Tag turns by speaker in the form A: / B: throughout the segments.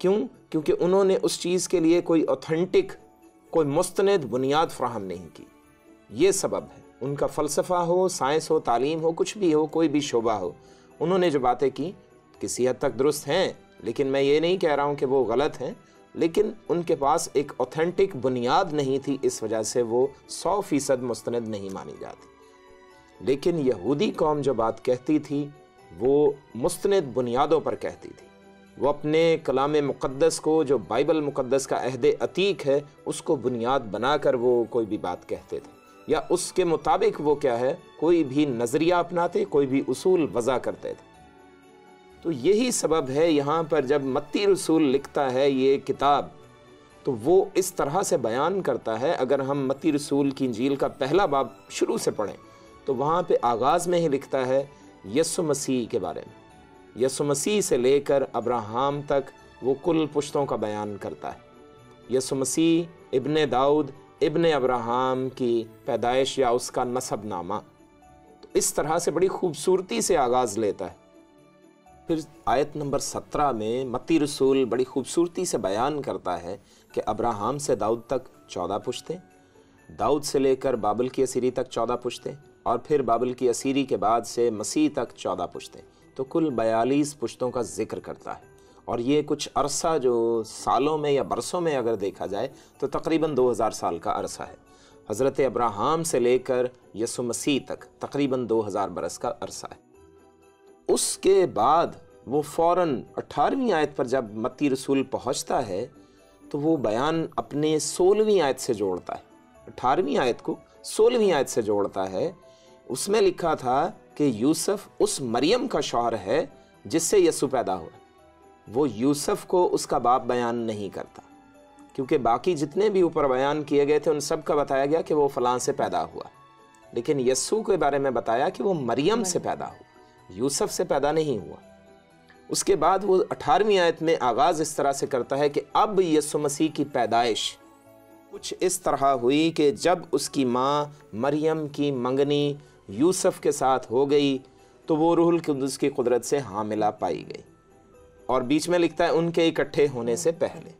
A: کیوں؟ کیونکہ انہوں نے اس چیز کے لیے کوئی اوتھینٹک، کوئی مستند بنیاد فراہم نہیں کی. یہ سبب ہے. ان کا فلسفہ ہو، سائنس ہو، تعلیم ہو، کچھ بھی ہو، کوئی بھی شعبہ ہو، انہوں نے جو باتیں کی کسی حد تک درست ہیں، لیکن میں یہ نہیں کہہ رہا ہوں کہ وہ غلط ہیں، لیکن ان کے پاس ایک اوتھینٹک بنیاد نہیں تھی، اس وجہ سے وہ 100% مستند نہیں مانی جاتی. لیکن یہودی قوم جو بات کہتی تھی وہ مستند بنیادوں پر کہتی تھی. وہ اپنے کلام مقدس کو، جو بائبل مقدس کا عہد عتیق ہے، اس کو بنیاد بنا کر وہ کوئی بھی بات کہتے تھے، یا اس کے مطابق وہ کیا ہے، کوئی بھی نظریہ اپناتے، کوئی بھی اصول وضع کرتے تھے. تو یہی سبب ہے یہاں پر جب متی رسول لکھتا ہے یہ کتاب، تو وہ اس طرح سے بیان کرتا ہے. اگر ہم متی رسول کی انجیل کا پہلا باب شروع سے پڑھیں تو وہاں پہ آغاز میں ہی لکھتا ہے یسوع مسیح کے بارے میں. یسوع مسیح سے لے کر ابراہام تک وہ کل پشتوں کا بیان کرتا ہے. یسوع مسیح ابن داؤد، ابن ابراہام کی پیدائش یا اس کا نسب نامہ. تو اس طرح سے بڑی خوبصورتی سے آغاز لیتا ہے. پھر آیت نمبر 17 میں متی رسول بڑی خوبصورتی سے بیان کرتا ہے کہ ابراہام سے داؤد تک 14 پشتیں، داؤد سے لے کر بابل کی اسیری تک 14 پشتیں، اور پھر بابل کی اسیری کے بعد سے مسیح تک 14 پشتیں. تو کل 42 پشتوں کا ذکر کرتا ہے. اور یہ کچھ عرصہ جو سالوں میں یا برسوں میں اگر دیکھا جائے تو تقریباً 2000 سال کا عرصہ ہے. حضرت ابراہام سے لے کر یسوع مسیح تک تقریباً 2000 برس کا عرصہ ہے. اس کے بعد وہ فوراً 18ویں آیت پر جب متی رسول پہنچتا ہے تو وہ بیان اپنے 16ویں آیت سے جوڑتا ہے. 18ویں آیت کو 16ویں آیت سے جوڑتا ہے. اس میں لکھا تھا کہ یوسف اس مریم کا شوہر ہے جس سے یسوع پیدا ہوا. وہ یوسف کو اس کا باپ بیان نہیں کرتا، کیونکہ باقی جتنے بھی اوپر بیان کیے گئے تھے ان سب کا بتایا گیا کہ وہ فلاں سے پیدا ہوا، لیکن یسوع کے بارے میں بتایا کہ وہ مریم سے پیدا ہوا، یوسف سے پیدا نہیں ہوا. اس کے بعد وہ 18ویں آیت میں آغاز اس طرح سے کرتا ہے کہ اب یسوع مسیح کی پیدائش کچھ اس طرح ہوئی کہ جب اس کی ماں مریم کی منگنی یوسف کے ساتھ ہو گئی تو وہ روح القدس کی قدرت سے حاملہ پائی گئی. اور بیچ میں لکھتا ہے ان کے اکٹھے ہونے سے پہلے.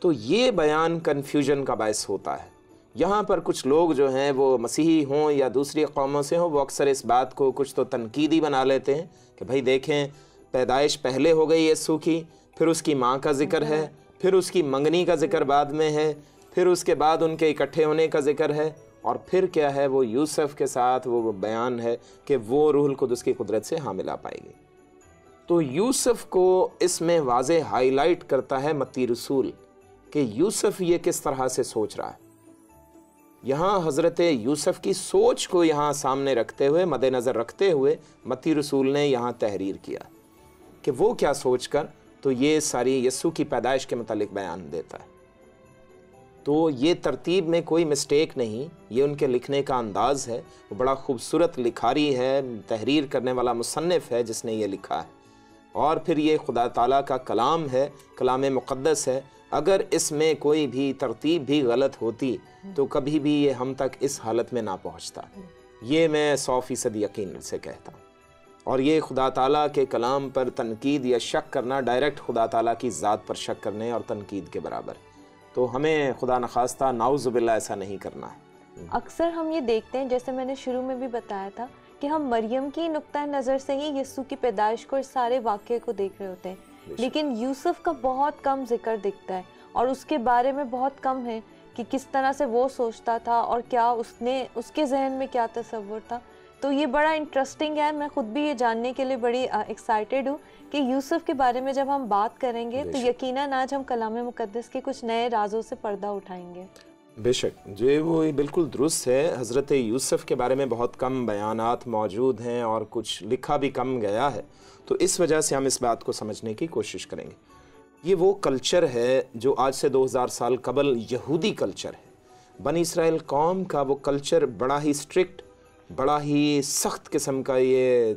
A: تو یہ بیان کنفیوژن کا باعث ہوتا ہے. یہاں پر کچھ لوگ جو ہیں وہ مسیحی ہوں یا دوسری قوموں سے ہوں، وہ اکثر اس بات کو کچھ تو تنقیدی بنا لیتے ہیں کہ بھائی دیکھیں پیدائش پہلے ہو گئی یسوع کی، پھر اس کی ماں کا ذکر ہے، پھر اس کی منگنی کا ذکر بعد میں ہے، پھر اس کے بعد ان کے اکٹھے ہونے کا ذکر ہے، اور پھر کیا ہے وہ یوسف کے ساتھ وہ بیان ہے کہ وہ روح القدس کی قدرت سے حاملہ پائی گئی. تو یوسف کو اس میں واضح ہائی لائٹ کرتا ہے متی رسول کہ یوسف یہ کس طرح سے سوچ رہا ہے. یہاں حضرت یوسف کی سوچ کو یہاں سامنے رکھتے ہوئے، مد نظر رکھتے ہوئے متی رسول نے یہاں تحریر کیا کہ وہ کیا سوچ کر تو یہ ساری یسوع کی پیدائش کے متعلق بیان دیتا ہے. تو یہ ترتیب میں کوئی مسٹیک نہیں، یہ ان کے لکھنے کا انداز ہے. وہ بڑا خوبصورت لکھاری ہے، تحریر کرنے والا مصنف ہے جس نے یہ لکھا ہے، اور پھر یہ خدا تعالیٰ کا کلام ہے، کلام مقدس ہے. اگر اس میں کوئی بھی ترتیب بھی غلط ہوتی تو کبھی بھی یہ ہم تک اس حالت میں نہ پہنچتا. یہ میں 100% یقین سے کہتا ہوں. اور یہ خدا تعالیٰ کے کلام پر تنقید یا شک کرنا ڈائریکٹ خدا تعالیٰ کی ذات پر شک کرنے اور تنقید کے برابر. تو ہمیں خدا نخواستہ نعوذ باللہ ایسا نہیں کرنا ہے.
B: اکثر ہم یہ دیکھتے ہیں، جیسے میں نے شروع میں بھی بتایا تھا، کہ ہم مریم کی نقطۂ نظر سے ہی یسوع کی پیدائش کو، اس سارے واقعے کو دیکھ رہے ہوتے ہیں، لیکن یوسف کا بہت کم ذکر دکھتا ہے، اور اس کے بارے میں بہت کم ہے کہ کس طرح سے وہ سوچتا تھا اور کیا اس کے ذہن میں کیا تصور تھا. تو یہ بڑا انٹرسٹنگ ہے. میں خود بھی یہ جاننے کے لیے بڑی ایکسائٹیڈ ہوں کہ یوسف کے بارے میں جب ہم بات کریں گے تو یقیناً آج ہم کلام مقدس کے کچھ نئے رازوں سے پردہ اٹھائیں گے.
A: بے شک جو وہ بالکل درست ہے. حضرت یوسف کے بارے میں بہت کم بیانات موجود ہیں اور کچھ لکھا بھی کم گیا ہے، تو اس وجہ سے ہم اس بات کو سمجھنے کی کوشش کریں گے. یہ وہ کلچر ہے جو آج سے 2000 سال قبل یہودی کلچر ہے. بنی اسرائیل قوم کا وہ کلچر بڑا ہی اسٹرکٹ، بڑا ہی سخت قسم کا یہ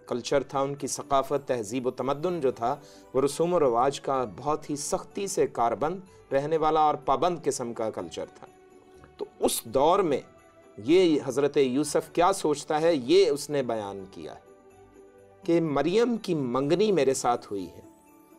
A: کلچر تھا. ان کی ثقافت، تہذیب و تمدن جو تھا وہ رسوم و رواج کا بہت ہی سختی سے کاربند رہنے والا اور پابند قسم کا کلچر تھا. تو اس دور میں یہ حضرت یوسف کیا سوچتا ہے، یہ اس نے بیان کیا ہے کہ مریم کی منگنی میرے ساتھ ہوئی ہے.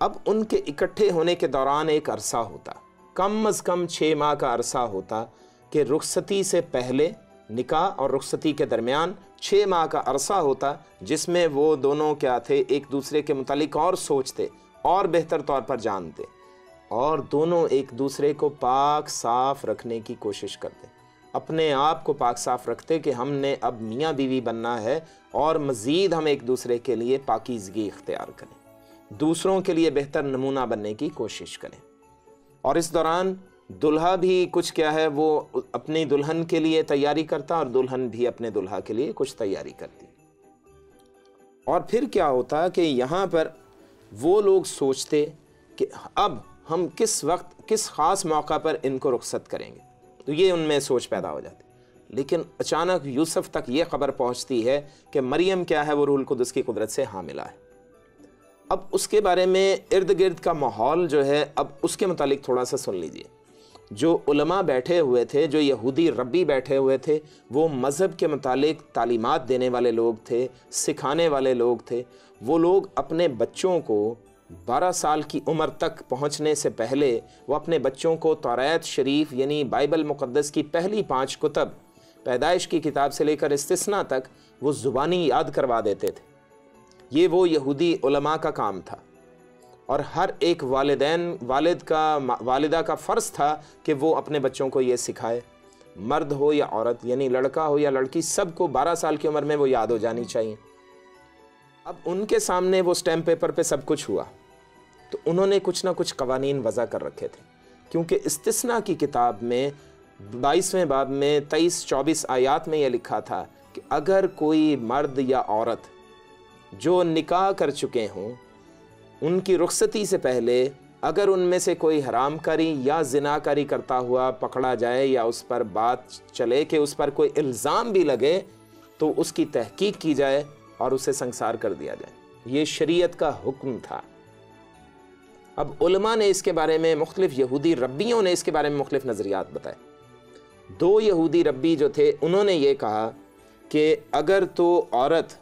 A: اب ان کے اکٹھے ہونے کے دوران ایک عرصہ ہوتا، کم از کم 6 ماہ کا عرصہ ہوتا کہ رخصتی سے پہلے نکاح اور رخصتی کے درمیان 6 ماہ کا عرصہ ہوتا، جس میں وہ دونوں کیا تھے، ایک دوسرے کے متعلق اور سوچتے اور بہتر طور پر جانتے، اور دونوں ایک دوسرے کو پاک صاف رکھنے کی کوشش کرتے، اپنے آپ کو پاک صاف رکھتے کہ ہم نے اب میاں بیوی بننا ہے اور مزید ہم ایک دوسرے کے لیے پاکیزگی اختیار کریں، دوسروں کے لیے بہتر نمونہ بننے کی کوشش کریں۔ اور اس دوران دلہا بھی کچھ کیا ہے، وہ اپنی دلہن کے لیے تیاری کرتا اور دلہن بھی اپنے دلہا کے لیے کچھ تیاری کرتی۔ اور پھر کیا ہوتا کہ یہاں پر وہ لوگ سوچتے کہ اب ہم کس وقت کس خاص موقع پر ان کو رخصت کریں گے، تو یہ ان میں سوچ پیدا ہو جاتی۔ لیکن اچانک یوسف تک یہ خبر پہنچتی ہے کہ مریم کیا ہے، وہ روح القدس کی قدرت سے حاملہ ہے۔ اب اس کے بارے میں ارد گرد کا ماحول جو ہے، اب اس کے متعلق تھوڑا سا سن لیجئے۔ جو علماء بیٹھے ہوئے تھے، جو یہودی ربی بیٹھے ہوئے تھے، وہ مذہب کے متعلق تعلیمات دینے والے لوگ تھے، سکھانے والے لوگ تھے۔ وہ لوگ اپنے بچوں کو 12 سال کی عمر تک پہنچنے سے پہلے وہ اپنے بچوں کو توریت شریف یعنی بائبل مقدس کی پہلی 5 کتب، پیدائش کی کتاب سے لے کر استثنا تک، وہ زبانی یاد کروا دیتے تھے۔ یہ وہ یہودی علماء کا کام تھا، اور ہر ایک والدہ کا فرض تھا کہ وہ اپنے بچوں کو یہ سکھائے، مرد ہو یا عورت، یعنی لڑکا ہو یا لڑکی، سب کو 12 سال کی عمر میں وہ یاد ہو جانی چاہیے۔ اب ان کے سامنے وہ سٹیمپ پیپر پہ سب کچھ ہوا، تو انہوں نے کچھ نہ کچھ قوانین وضع کر رکھے تھے، کیونکہ استثنا کی کتاب میں 22ویں باب میں 23-24 آیات میں یہ لکھا تھا کہ اگر کوئی مرد یا عورت جو نکاح کر چکے ہوں، ان کی رخصتی سے پہلے اگر ان میں سے کوئی حرام کاری یا زنا کاری کرتا ہوا پکڑا جائے، یا اس پر بات چلے کہ اس پر کوئی الزام بھی لگے، تو اس کی تحقیق کی جائے اور اسے سنسار کر دیا جائے۔ یہ شریعت کا حکم تھا۔ اب علماء نے اس کے بارے میں مختلف، یہودی ربیوں نے اس کے بارے میں مختلف نظریات بتائے۔ 2 یہودی ربی جو تھے، انہوں نے یہ کہا کہ اگر تو عورت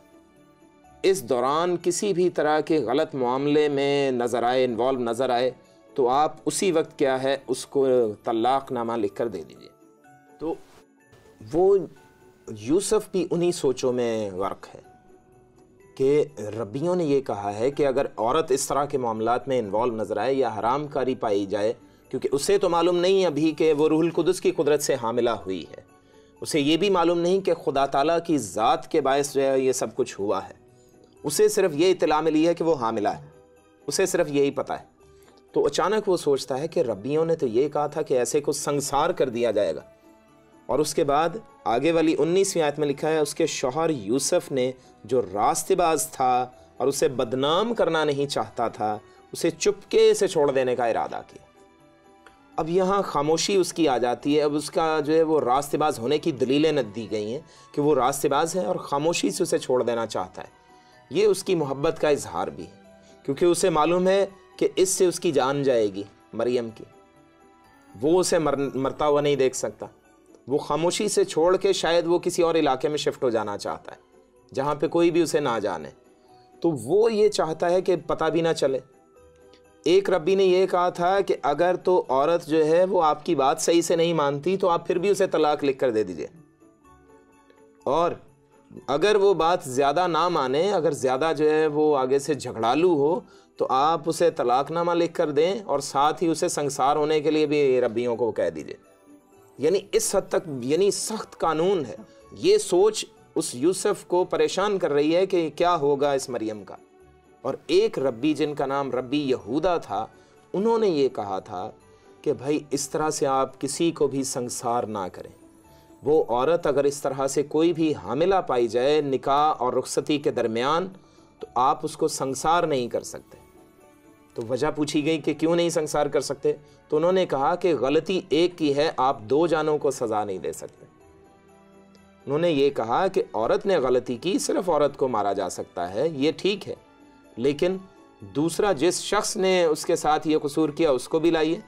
A: اس دوران کسی بھی طرح کے غلط معاملے میں نظر آئے، انوالو نظر آئے، تو آپ اسی وقت کیا ہے، اس کو طلاق نامہ لکھ کر دے دیجئے۔ تو وہ یوسف بھی انہی سوچوں میں غرق ہے کہ ربیوں نے یہ کہا ہے کہ اگر عورت اس طرح کے معاملات میں انوالو نظر آئے یا حرام کاری پائی جائے، کیونکہ اسے تو معلوم نہیں ابھی کہ وہ روح القدس کی قدرت سے حاملہ ہوئی ہے، اسے یہ بھی معلوم نہیں کہ خدا تعالیٰ کی ذات کے باعث جو ہے یہ سب کچھ ہوا ہے، اسے صرف یہ اطلاع ملی ہے کہ وہ حاملہ ہے، اسے صرف یہی پتہ ہے۔ تو اچانک وہ سوچتا ہے کہ ربیوں نے تو یہ کہا تھا کہ ایسے کو سنسار کر دیا جائے گا، اور اس کے بعد آگے والی 19ویں آیت میں لکھا ہے، اس کے شوہر یوسف نے جو راست باز تھا اور اسے بدنام کرنا نہیں چاہتا تھا، اسے چپکے سے چھوڑ دینے کا ارادہ کیا۔ اب یہاں خاموشی اس کی آ جاتی ہے۔ اب اس کا جو ہے وہ راست باز ہونے کی دلیلیں نہ دی گئی ہیں کہ وہ راست باز ہے اور خاموشی سے اسے چھوڑ دینا چاہتا ہے۔ یہ اس کی محبت کا اظہار بھی ہے، کیونکہ اسے معلوم ہے کہ اس سے اس کی جان جائے گی، مریم کی، وہ اسے مرتا ہوا نہیں دیکھ سکتا۔ وہ خاموشی سے چھوڑ کے شاید وہ کسی اور علاقے میں شفٹ ہو جانا چاہتا ہے جہاں پہ کوئی بھی اسے نہ جانے، تو وہ یہ چاہتا ہے کہ پتہ بھی نہ چلے۔ ایک ربی نے یہ کہا تھا کہ اگر تو عورت جو ہے وہ آپ کی بات صحیح سے نہیں مانتی تو آپ پھر بھی اسے طلاق لکھ کر دے دیجئے، اور اگر وہ بات زیادہ نہ مانے، اگر زیادہ جو ہے وہ آگے سے جھگڑالو ہو، تو آپ اسے طلاق نامہ لکھ کر دیں اور ساتھ ہی اسے سنسار ہونے کے لیے بھی ربیوں کو کہہ دیجئے۔ یعنی اس حد تک یعنی سخت قانون ہے۔ یہ سوچ اس یوسف کو پریشان کر رہی ہے کہ کیا ہوگا اس مریم کا۔ اور ایک ربی جن کا نام ربی یہودا تھا، انہوں نے یہ کہا تھا کہ بھائی اس طرح سے آپ کسی کو بھی سنسار نہ کریں۔ وہ عورت اگر اس طرح سے کوئی بھی حاملہ پائی جائے نکاح اور رخصتی کے درمیان، تو آپ اس کو سنسار نہیں کر سکتے۔ تو وجہ پوچھی گئی کہ کیوں نہیں سنسار کر سکتے، تو انہوں نے کہا کہ غلطی ایک کی ہے، آپ 2 جانوں کو سزا نہیں دے سکتے۔ انہوں نے یہ کہا کہ عورت نے غلطی کی، صرف عورت کو مارا جا سکتا ہے، یہ ٹھیک ہے، لیکن دوسرا جس شخص نے اس کے ساتھ یہ قصور کیا اس کو بھی لائیے،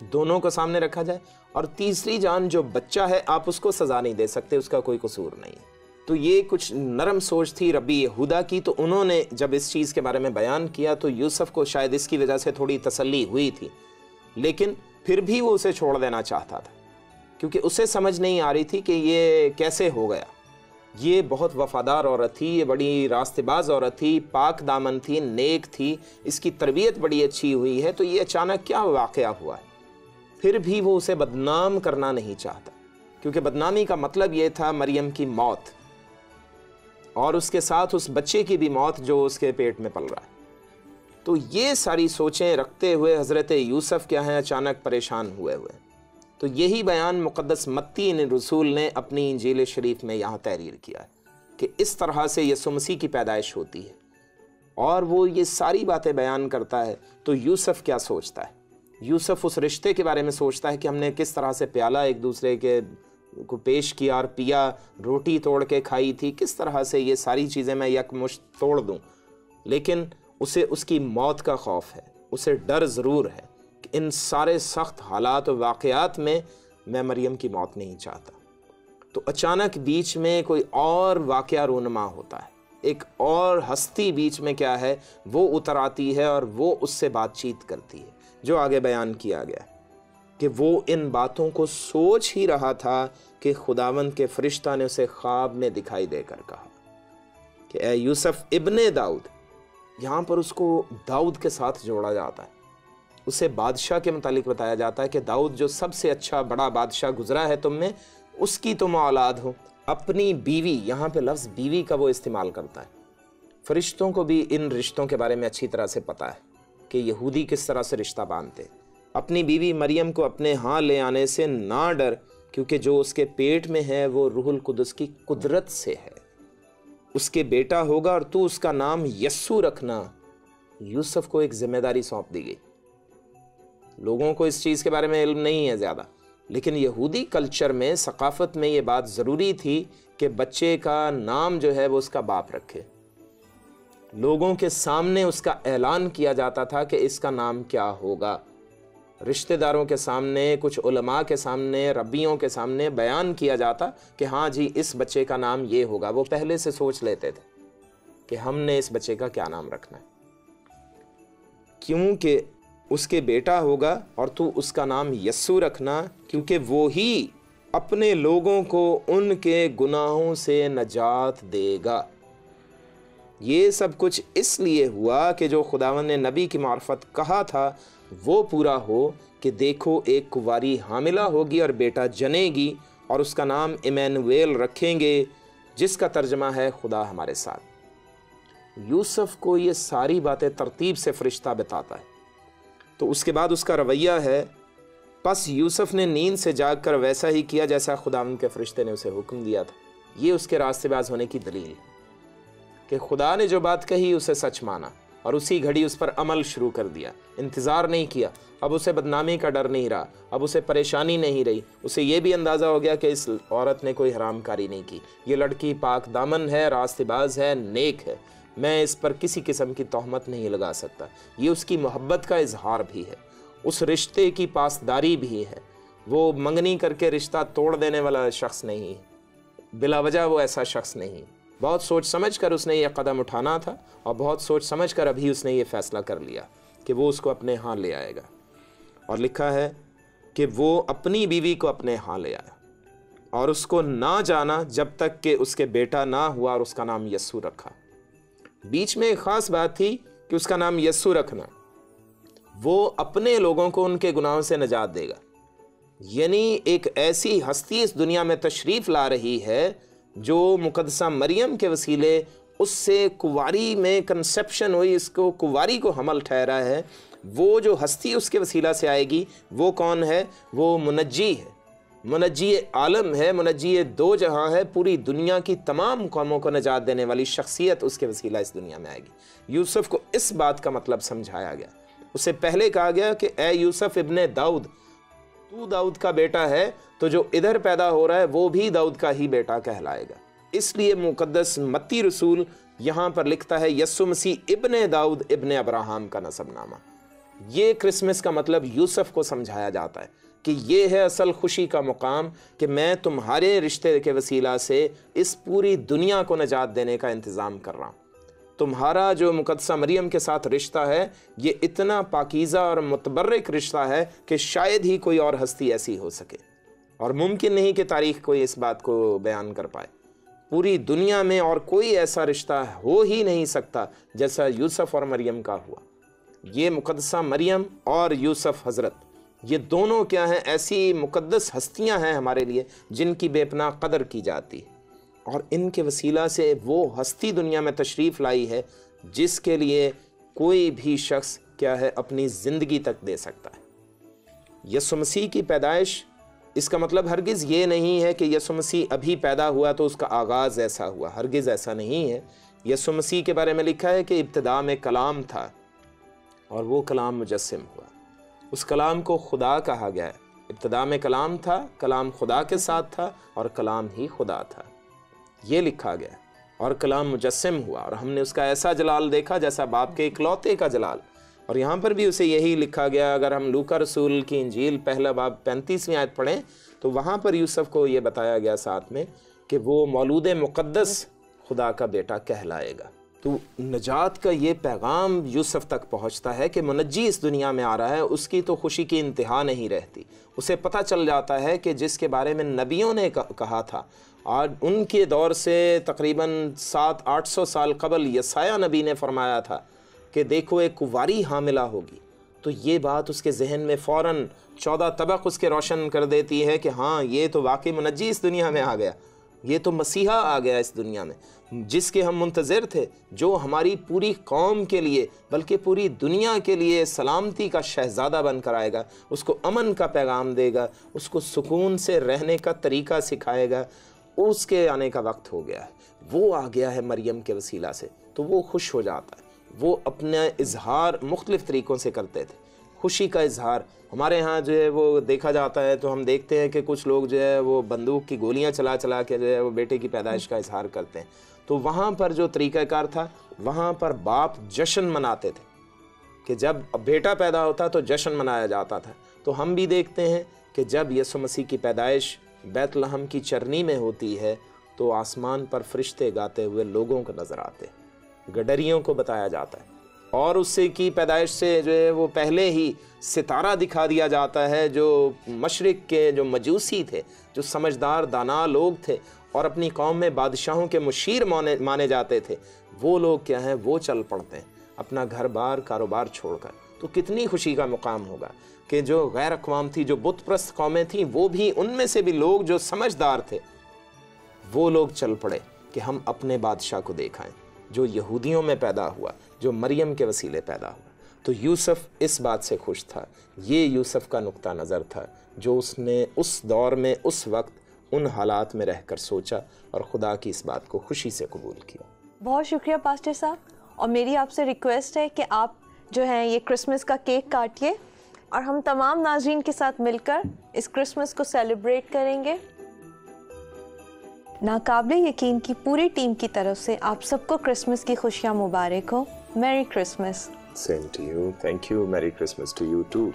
A: دونوں کو سامنے رکھا جائے، اور تیسری جان جو بچہ ہے آپ اس کو سزا نہیں دے سکتے، اس کا کوئی قصور نہیں ہے، تو یہ کچھ نرم سوچ تھی ربی یہودا کی، تو انہوں نے جب اس چیز کے بارے میں بیان کیا تو یوسف کو شاید اس کی وجہ سے تھوڑی تسلی ہوئی تھی، لیکن پھر بھی وہ اسے چھوڑ دینا چاہتا تھا، کیونکہ اسے سمجھ نہیں آ رہی تھی کہ یہ کیسے ہو گیا۔ یہ بہت وفادار عورت تھی، یہ بڑی راستہ باز عورت تھی، پاک دامن تھی، نیک تھی، اس کی تربیت بڑی اچھی ہوئی ہے، تو یہ اچانک کیا واقعہ ہوا ہے؟ پھر بھی وہ اسے بدنام کرنا نہیں چاہتا، کیونکہ بدنامی کا مطلب یہ تھا مریم کی موت، اور اس کے ساتھ اس بچے کی بھی موت جو اس کے پیٹ میں پل رہا ہے۔ تو یہ ساری سوچیں رکھتے ہوئے حضرت یوسف کیا ہیں اچانک پریشان ہوئے تو یہی بیان مقدس متی رسول نے اپنی انجیل شریف میں یہاں تحریر کیا ہے کہ اس طرح سے یسوع مسیح کی پیدائش ہوتی ہے، اور وہ یہ ساری باتیں بیان کرتا ہے۔ تو یوسف کیا سوچتا ہے؟ یوسف اس رشتے کے بارے میں سوچتا ہے کہ ہم نے کس طرح سے پیالہ ایک دوسرے کے کو پیش کیا اور پیا، روٹی توڑ کے کھائی تھی، کس طرح سے یہ ساری چیزیں میں یکمشت توڑ دوں۔ لیکن اسے اس کی موت کا خوف ہے، اسے ڈر ضرور ہے کہ ان سارے سخت حالات و واقعات میں میں مریم کی موت نہیں چاہتا۔ تو اچانک بیچ میں کوئی اور واقعہ رونما ہوتا ہے، ایک اور ہستی بیچ میں کیا ہے وہ اتر آتی ہے، اور وہ اس سے بات چیت کرتی ہے، جو آگے بیان کیا گیا کہ وہ ان باتوں کو سوچ ہی رہا تھا کہ خداوند کے فرشتہ نے اسے خواب میں دکھائی دے کر کہا کہ اے یوسف ابن داؤد۔ یہاں پر اس کو داؤد کے ساتھ جوڑا جاتا ہے، اسے بادشاہ کے متعلق بتایا جاتا ہے کہ داؤد جو سب سے اچھا بڑا بادشاہ گزرا ہے تم میں، اس کی تم اولاد ہو۔ اپنی بیوی، یہاں پہ لفظ بیوی کا وہ استعمال کرتا ہے۔ فرشتوں کو بھی ان رشتوں کے بارے میں اچھی طرح سے پتا ہے کہ یہودی کس طرح سے رشتہ باندھتے۔ اپنی بیوی مریم کو اپنے ہاں لے آنے سے نہ ڈر، کیونکہ جو اس کے پیٹ میں ہے وہ روح القدس کی قدرت سے ہے۔ اس کے بیٹا ہوگا اور تو اس کا نام یسوع رکھنا۔ یوسف کو ایک ذمہ داری سونپ دی گئی۔ لوگوں کو اس چیز کے بارے میں علم نہیں ہے زیادہ، لیکن یہودی کلچر میں، ثقافت میں یہ بات ضروری تھی کہ بچے کا نام جو ہے وہ اس کا باپ رکھے۔ لوگوں کے سامنے اس کا اعلان کیا جاتا تھا کہ اس کا نام کیا ہوگا۔ رشتہ داروں کے سامنے، کچھ علماء کے سامنے، ربیوں کے سامنے بیان کیا جاتا کہ ہاں جی اس بچے کا نام یہ ہوگا۔ وہ پہلے سے سوچ لیتے تھے کہ ہم نے اس بچے کا کیا نام رکھنا ہے، کیونکہ اس کے بیٹا ہوگا اور تو اس کا نام یسوع رکھنا، کیونکہ وہی اپنے لوگوں کو ان کے گناہوں سے نجات دے گا۔ یہ سب کچھ اس لیے ہوا کہ جو خداوند نے نبی کی معرفت کہا تھا وہ پورا ہو کہ دیکھو ایک کنواری حاملہ ہوگی اور بیٹا جنے گی، اور اس کا نام ایمینویل رکھیں گے، جس کا ترجمہ ہے خدا ہمارے ساتھ۔ یوسف کو یہ ساری باتیں ترتیب سے فرشتہ بتاتا ہے۔ تو اس کے بعد اس کا رویہ ہے، پس یوسف نے نیند سے جاگ کر ویسا ہی کیا جیسا خداوند کے فرشتے نے اسے حکم دیا تھا۔ یہ اس کے راستے باز ہونے کی دلیل ہے کہ خدا نے جو بات کہی اسے سچ مانا، اور اسی گھڑی اس پر عمل شروع کر دیا، انتظار نہیں کیا۔ اب اسے بدنامی کا ڈر نہیں رہا، اب اسے پریشانی نہیں رہی، اسے یہ بھی اندازہ ہو گیا کہ اس عورت نے کوئی حرام کاری نہیں کی، یہ لڑکی پاک دامن ہے، راستہ باز ہے، نیک ہے، میں اس پر کسی قسم کی تہمت نہیں لگا سکتا۔ یہ اس کی محبت کا اظہار بھی ہے، اس رشتے کی پاسداری بھی ہے۔ وہ منگنی کر کے رشتہ توڑ دینے والا شخص نہیں، بلا وجہ وہ ایسا شخص نہیں۔ بہت سوچ سمجھ کر اس نے یہ قدم اٹھانا تھا، اور بہت سوچ سمجھ کر ابھی اس نے یہ فیصلہ کر لیا کہ وہ اس کو اپنے ہاں لے آئے گا۔ اور لکھا ہے کہ وہ اپنی بیوی کو اپنے ہاں لے آیا، اور اس کو نہ جانا جب تک کہ اس کے بیٹا نہ ہوا، اور اس کا نام یسوع رکھا۔ بیچ میں ایک خاص بات تھی کہ اس کا نام یسوع رکھنا، وہ اپنے لوگوں کو ان کے گناہوں سے نجات دے گا۔ یعنی ایک ایسی ہستی اس دنیا میں تشریف لا رہی ہے جو مقدسہ مریم کے وسیلے اس سے کنواری میں کنسیپشن ہوئی، اس کو کنواری کو حمل ٹھہرا ہے۔ وہ جو ہستی اس کے وسیلہ سے آئے گی وہ کون ہے؟ وہ منجی ہے، منجی عالم ہے، منجی دو جہاں ہے، پوری دنیا کی تمام قوموں کو نجات دینے والی شخصیت اس کے وسیلہ اس دنیا میں آئے گی۔ یوسف کو اس بات کا مطلب سمجھایا گیا۔ اسے پہلے کہا گیا کہ اے یوسف ابن داؤد، تو داؤد کا بیٹا ہے، تو جو ادھر پیدا ہو رہا ہے وہ بھی داؤد کا ہی بیٹا کہلائے گا۔ اس لیے مقدس متی رسول یہاں پر لکھتا ہے یسوع مسیح ابن داؤد ابن ابراہم کا نسب نامہ۔ یہ کرسمس کا مطلب یوسف کو سمجھایا جاتا ہے کہ یہ ہے اصل خوشی کا مقام کہ میں تمہارے رشتے کے وسیلہ سے اس پوری دنیا کو نجات دینے کا انتظام کر رہا ہوں۔ تمہارا جو مقدسہ مریم کے ساتھ رشتہ ہے یہ اتنا پاکیزہ اور متبرک رشتہ ہے کہ شاید ہی کوئی اور ہستی ایسی ہو سکے، اور ممکن نہیں کہ تاریخ کوئی اس بات کو بیان کر پائے۔ پوری دنیا میں اور کوئی ایسا رشتہ ہو ہی نہیں سکتا جیسا یوسف اور مریم کا ہوا۔ یہ مقدسہ مریم اور یوسف حضرت، یہ دونوں کیا ہیں؟ ایسی مقدس ہستیاں ہیں ہمارے لیے جن کی بے پناہ قدر کی جاتی ہے، اور ان کے وسیلہ سے وہ ہستی دنیا میں تشریف لائی ہے جس کے لیے کوئی بھی شخص کیا ہے اپنی زندگی تک دے سکتا ہے۔ یسوع مسیح کی پیدائش، اس کا مطلب ہرگز یہ نہیں ہے کہ یسوع مسیح ابھی پیدا ہوا تو اس کا آغاز ایسا ہوا، ہرگز ایسا نہیں ہے۔ یسوع مسیح کے بارے میں لکھا ہے کہ ابتدا میں کلام تھا اور وہ کلام مجسم ہوا، اس کلام کو خدا کہا گیا ہے۔ ابتدا میں کلام تھا، کلام خدا کے ساتھ تھا اور کلام ہی خدا تھا، یہ لکھا گیا، اور کلام مجسم ہوا اور ہم نے اس کا ایسا جلال دیکھا جیسا باپ کے اکلوتے کا جلال۔ اور یہاں پر بھی اسے یہی لکھا گیا۔ اگر ہم لوکا رسول کی انجیل پہلا باب 35ویں آیت پڑھیں تو وہاں پر یوسف کو یہ بتایا گیا ساتھ میں کہ وہ مولود مقدس خدا کا بیٹا کہلائے گا۔ تو نجات کا یہ پیغام یوسف تک پہنچتا ہے کہ منجی اس دنیا میں آ رہا ہے، اس کی تو خوشی کی انتہا نہیں رہتی۔ اسے پتہ چل جاتا ہے کہ جس کے بارے میں نبیوں نے کہا تھا، اور ان کے دور سے تقریباً 700-800 سال قبل یسایہ نبی نے فرمایا تھا کہ دیکھو ایک کنواری حاملہ ہوگی، تو یہ بات اس کے ذہن میں فوراً 14 طبق اس کے روشن کر دیتی ہے کہ ہاں یہ تو واقعی منجی اس دنیا میں آ گیا، یہ تو مسیحا آ گیا اس دنیا میں، جس کے ہم منتظر تھے، جو ہماری پوری قوم کے لیے بلکہ پوری دنیا کے لیے سلامتی کا شہزادہ بن کر آئے گا، اس کو امن کا پیغام دے گا، اس کو سکون سے رہنے کا طریقہ سکھائے گا۔ اس کے آنے کا وقت ہو گیا ہے، وہ آ گیا ہے مریم کے وسیلہ سے، تو وہ خوش ہو جاتا ہے۔ وہ اپنا اظہار مختلف طریقوں سے کرتے تھے، خوشی کا اظہار۔ ہمارے ہاں جو ہے وہ دیکھا جاتا ہے تو ہم دیکھتے ہیں کہ کچھ لوگ جو ہے وہ بندوق کی گولیاں چلا چلا کے جو ہے وہ بیٹے کی پیدائش کا اظہار کرتے ہیں۔ تو وہاں پر جو طریقہ کار تھا، وہاں پر باپ جشن مناتے تھے کہ جب بیٹا پیدا ہوتا تو جشن منایا جاتا تھا۔ تو ہم بھی دیکھتے ہیں کہ جب یسوع مسیح کی پیدائش بیت لحم کی چرنی میں ہوتی ہے تو آسمان پر فرشتے گاتے ہوئے لوگوں کو نظر آتے ہیں، گڈریوں کو بتایا جاتا ہے، اور اس سے کی پیدائش سے جو ہے وہ پہلے ہی ستارہ دکھا دیا جاتا ہے۔ جو مشرق کے جو مجوسی تھے، جو سمجھدار دانا لوگ تھے اور اپنی قوم میں بادشاہوں کے مشیر مانے جاتے تھے، وہ لوگ کیا ہیں، وہ چل پڑتے ہیں اپنا گھر بار کاروبار چھوڑ کر۔ تو کتنی خوشی کا مقام ہوگا کہ جو غیر اقوام تھی، جو بت پرست قومیں تھیں، وہ بھی ان میں سے بھی لوگ جو سمجھدار تھے، وہ لوگ چل پڑے کہ ہم اپنے بادشاہ کو دیکھائیں جو یہودیوں میں پیدا ہوا، جو مریم کے وسیلے پیدا ہوا۔ تو یوسف اس بات سے خوش تھا۔ یہ یوسف کا نقطہ نظر تھا جو اس نے اس دور میں، اس وقت، ان حالات میں رہ کر سوچا اور خدا کی اس بات کو خوشی سے قبول کیا۔
B: بہت شکریہ پاسٹر صاحب، اور میری آپ سے ریکویسٹ ہے کہ آپ جو ہیں یہ کرسمس کا کیک کاٹیے اور ہم تمام ناظرین کے ساتھ مل کر اس کرسمس کو سیلیبریٹ کریں گے۔ ناقابل یقین کی پوری ٹیم کی طرف سے آپ سب کو کرسمس کی خوشیاں مبارک ہوں۔ میری Christmas.
A: Same to you. Thank you. Merry Christmas to you too.